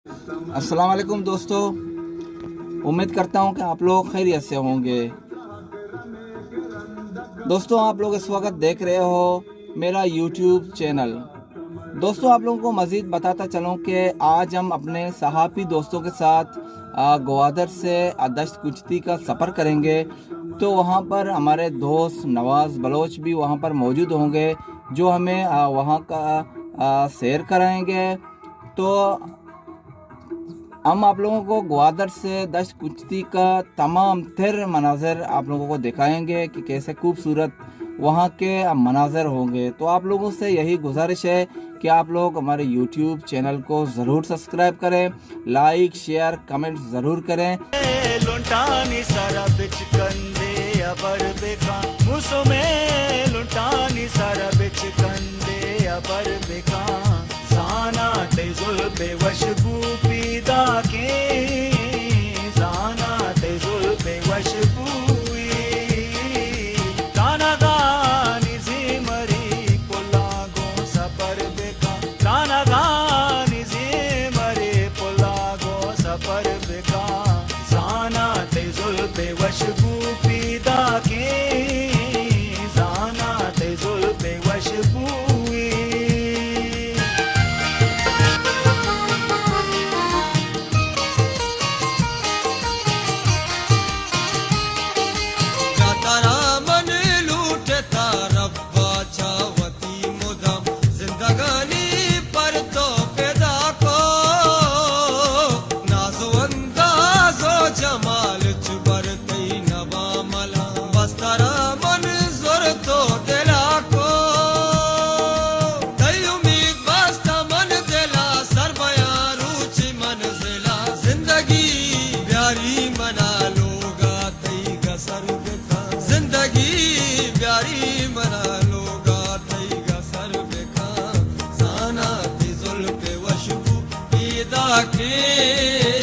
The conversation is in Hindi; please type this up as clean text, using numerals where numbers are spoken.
अस्सलाम वालेकुम दोस्तों, उम्मीद करता हूँ कि आप लोग खैरियत से होंगे। दोस्तों, आप लोग इस वक्त देख रहे हो मेरा यूट्यूब चैनल। दोस्तों, आप लोगों को मज़ीद बताता चलूँ कि आज हम अपने सहाफ़ी दोस्तों के साथ ग्वादर से दश्त कुश्ती का सफ़र करेंगे। तो वहाँ पर हमारे दोस्त नवाज़ बलोच भी वहाँ पर मौजूद होंगे, जो हमें वहाँ का सैर कराएंगे। तो हम आप लोगों को ग्वादर से दश्त कुश्ती का तमाम तर मनाज़र आप लोगों को दिखाएंगे कि कैसे खूबसूरत वहाँ के मनाज़र होंगे। तो आप लोगों से यही गुजारिश है कि आप लोग हमारे यूट्यूब चैनल को ज़रूर सब्सक्राइब करें, लाइक शेयर कमेंट ज़रूर करें। लुंटानी सारा बिच कंदे अबर बेका मुसुमे लुंटानी सारा बिच कंदे अबर बेका जाना ते जुल्फे वशबू पीदा के जाना ते जुल्फे वशबू गाना गानी जी मरी पुलागो सफर बेका गाना गानी जी मरी पुलागो सफर बेका जाना ते जुल्फे वशबू पीदा के जाना ते जुल्फे वशबू के